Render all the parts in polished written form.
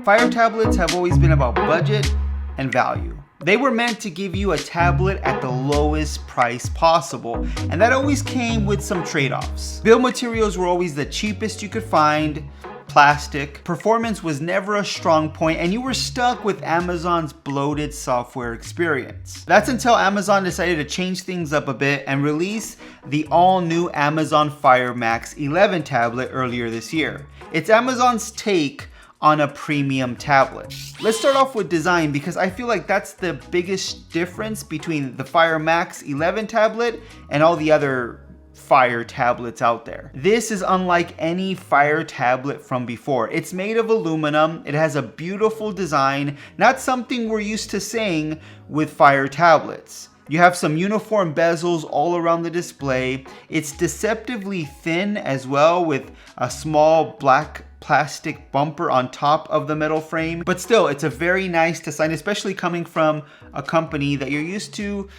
Fire tablets have always been about budget and value. They were meant to give you a tablet at the lowest price possible, and that always came with some trade-offs. Build materials were always the cheapest you could find, plastic. Performance was never a strong point, and you were stuck with Amazon's bloated software experience. That's until Amazon decided to change things up a bit and release the all-new Amazon Fire Max 11 tablet earlier this year. It's Amazon's take on a premium tablet. Let's start off with design, because I feel like that's the biggest difference between the Fire Max 11 tablet and all the other Fire tablets out there. This is unlike any Fire tablet from before. It's made of aluminum, it has a beautiful design, not something we're used to seeing with Fire tablets. You have some uniform bezels all around the display. It's deceptively thin as well, with a small black plastic bumper on top of the metal frame. But still, it's a very nice design, especially coming from a company that you're used to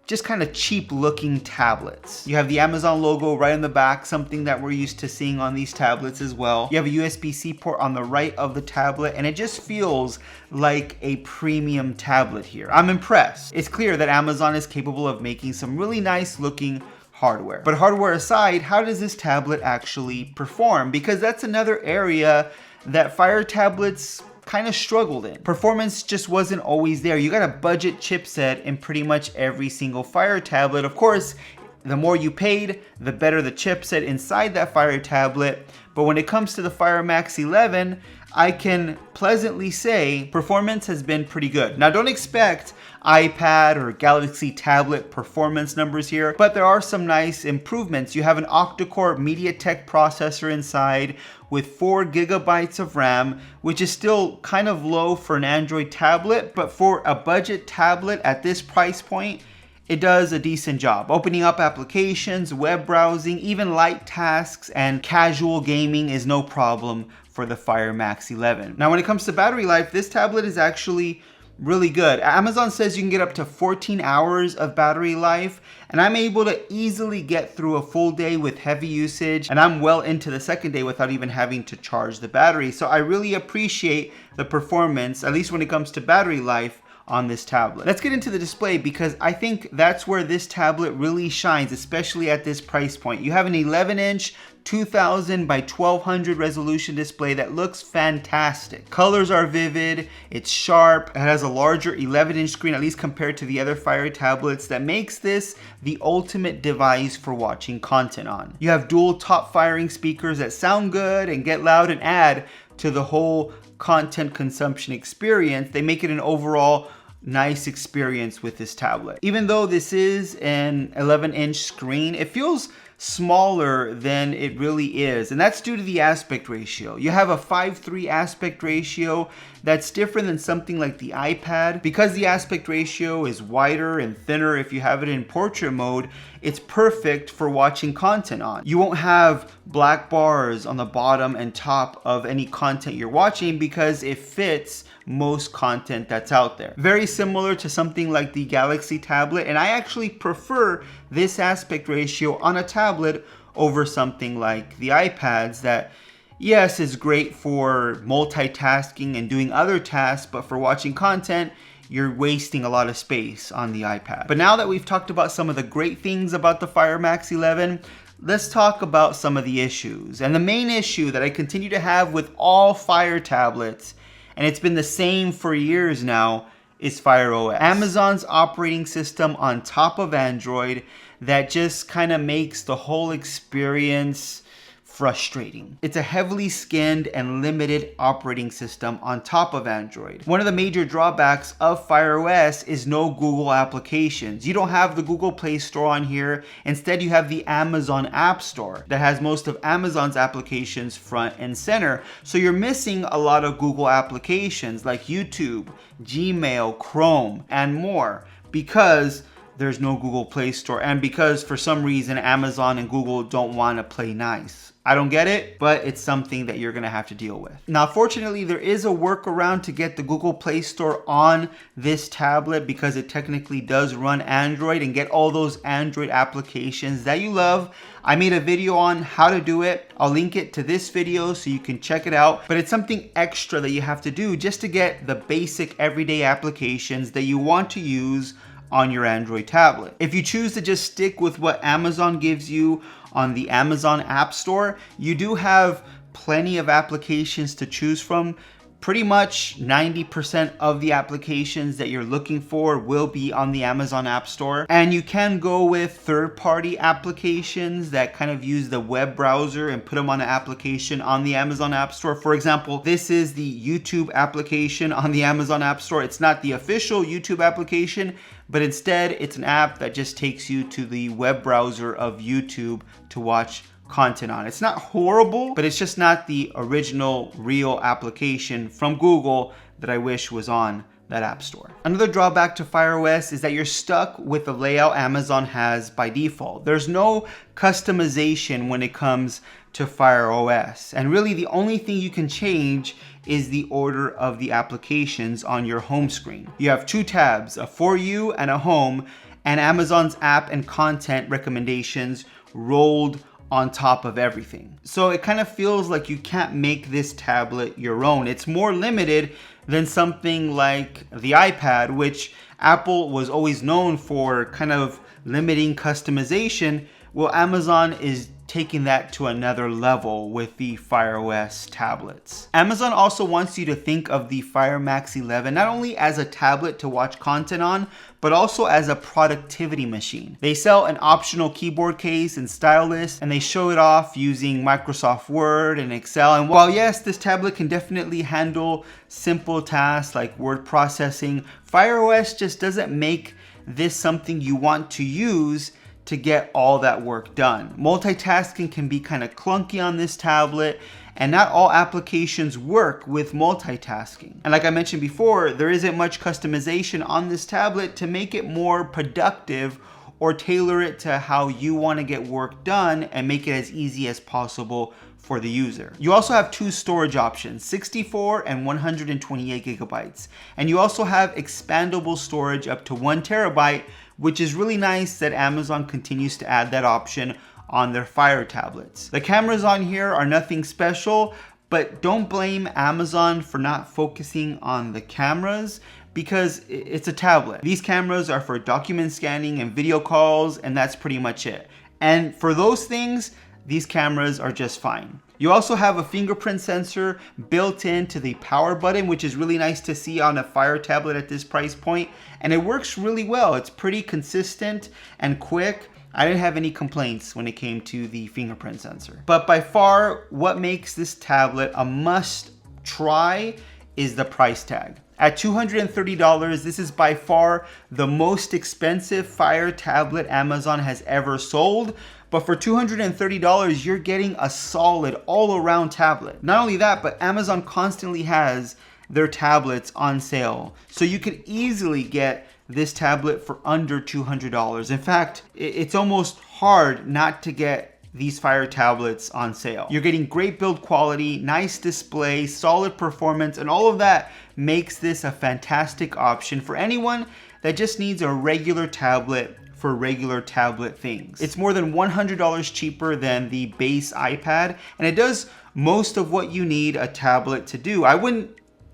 just kind of cheap looking tablets. You have the Amazon logo right on the back, something that we're used to seeing on these tablets as well. You have a USB-C port on the right of the tablet, and it just feels like a premium tablet here. I'm impressed. It's clear that Amazon is capable of making some really nice looking hardware. But hardware aside, how does this tablet actually perform? Because that's another area that Fire tablets kind of struggled in. Performance just wasn't always there. You got a budget chipset in pretty much every single Fire tablet. Of course, the more you paid, the better the chipset inside that Fire tablet. But when it comes to the Fire Max 11, I can pleasantly say performance has been pretty good. Now, don't expect iPad or Galaxy tablet performance numbers here, but there are some nice improvements. You have an octa-core MediaTek processor inside with 4 gigabytes of RAM, which is still kind of low for an Android tablet, but for a budget tablet at this price point, it does a decent job. Opening up applications, web browsing, even light tasks and casual gaming is no problem for the Fire Max 11. Now, when it comes to battery life, this tablet is actually really good. Amazon says you can get up to 14 hours of battery life, and I'm able to easily get through a full day with heavy usage, and I'm well into the second day without even having to charge the battery. So I really appreciate the performance, at least when it comes to battery life, on this tablet. Let's get into the display, because I think that's where this tablet really shines, especially at this price point. You have an 11-inch 2000 by 1200 resolution display that looks fantastic. Colors are vivid, it's sharp, it has a larger 11-inch screen, at least compared to the other Fire tablets, that makes this the ultimate device for watching content on. You have dual top firing speakers that sound good and get loud and add to the whole content consumption experience. They make it an overall nice experience with this tablet. Even though this is an 11-inch screen, it feels smaller than it really is, and that's due to the aspect ratio. You have a 5:3 aspect ratio that's different than something like the iPad. Because the aspect ratio is wider and thinner if you have it in portrait mode, it's perfect for watching content on. You won't have black bars on the bottom and top of any content you're watching because it fits most content that's out there. Very similar to something like the Galaxy tablet, and I actually prefer this aspect ratio on a tablet over something like the iPads that, yes, is great for multitasking and doing other tasks, but for watching content, you're wasting a lot of space on the iPad. But now that we've talked about some of the great things about the Fire Max 11, let's talk about some of the issues. And the main issue that I continue to have with all Fire tablets, and it's been the same for years now, is Fire OS. Amazon's operating system on top of Android that just kind of makes the whole experience frustrating. It's a heavily skinned and limited operating system on top of Android. One of the major drawbacks of Fire OS is no Google applications. You don't have the Google Play Store on here. Instead, you have the Amazon App Store that has most of Amazon's applications front and center. So you're missing a lot of Google applications like YouTube, Gmail, Chrome, and more, because there's no Google Play Store, and because for some reason Amazon and Google don't want to play nice. I don't get it, but it's something that you're gonna have to deal with. Now, fortunately, there is a workaround to get the Google Play Store on this tablet because it technically does run Android and get all those Android applications that you love. I made a video on how to do it. I'll link it to this video so you can check it out, but it's something extra that you have to do just to get the basic everyday applications that you want to use on your Android tablet. If you choose to just stick with what Amazon gives you on the Amazon App Store, you do have plenty of applications to choose from. Pretty much 90% of the applications that you're looking for will be on the Amazon App Store. And you can go with third-party applications that kind of use the web browser and put them on an application on the Amazon App Store. For example, this is the YouTube application on the Amazon App Store. It's not the official YouTube application, but instead it's an app that just takes you to the web browser of YouTube to watch content on. It's not horrible, but it's just not the original real application from Google that I wish was on that app store. Another drawback to Fire OS is that you're stuck with the layout Amazon has by default. There's no customization when it comes to Fire OS. And really the only thing you can change is the order of the applications on your home screen. You have two tabs, a For You and a Home, and Amazon's app and content recommendations rolled on top of everything. So it kind of feels like you can't make this tablet your own. It's more limited than something like the iPad, which Apple was always known for kind of limiting customization. Well, Amazon is taking that to another level with the Fire OS tablets. Amazon also wants you to think of the Fire Max 11 not only as a tablet to watch content on, but also as a productivity machine. They sell an optional keyboard case and stylus, and they show it off using Microsoft Word and Excel. And while yes, this tablet can definitely handle simple tasks like word processing, Fire OS just doesn't make this something you want to use to get all that work done. Multitasking can be kind of clunky on this tablet, and not all applications work with multitasking. And like I mentioned before, there isn't much customization on this tablet to make it more productive or tailor it to how you want to get work done and make it as easy as possible for the user. You also have two storage options, 64 and 128 gigabytes. And you also have expandable storage up to 1 terabyte, which is really nice that Amazon continues to add that option on their Fire tablets. The cameras on here are nothing special, but don't blame Amazon for not focusing on the cameras because it's a tablet. These cameras are for document scanning and video calls, and that's pretty much it. And for those things, these cameras are just fine. You also have a fingerprint sensor built into the power button, which is really nice to see on a Fire tablet at this price point. And it works really well. It's pretty consistent and quick. I didn't have any complaints when it came to the fingerprint sensor. But by far, what makes this tablet a must try is the price tag. At $230, this is by far the most expensive Fire tablet Amazon has ever sold. But for $230, you're getting a solid all-around tablet. Not only that, but Amazon constantly has their tablets on sale. So you could easily get this tablet for under $200. In fact, it's almost hard not to get these Fire tablets on sale. You're getting great build quality, nice display, solid performance, and all of that makes this a fantastic option for anyone that just needs a regular tablet for regular tablet things. It's more than $100 cheaper than the base iPad, and it does most of what you need a tablet to do. I wouldn't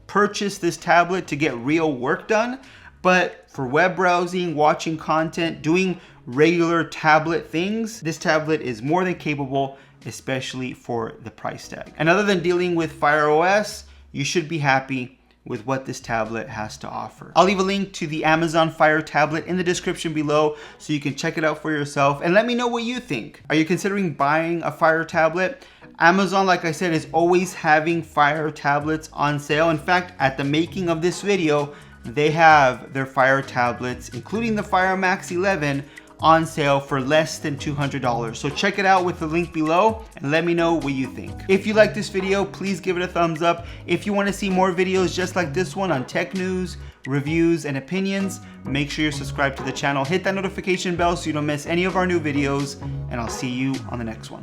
purchase this tablet to get real work done, but for web browsing, watching content, doing regular tablet things, this tablet is more than capable, especially for the price tag. And other than dealing with Fire OS, you should be happy with what this tablet has to offer. I'll leave a link to the Amazon Fire tablet in the description below so you can check it out for yourself and let me know what you think. Are you considering buying a Fire tablet? Amazon, like I said, is always having Fire tablets on sale. In fact, at the making of this video, they have their Fire tablets, including the Fire Max 11, on sale for less than $200. So check it out with the link below and let me know what you think. If you like this video, please give it a thumbs up. If you want to see more videos just like this one on tech news, reviews, and opinions, make sure you're subscribed to the channel. Hit that notification bell so you don't miss any of our new videos, and I'll see you on the next one.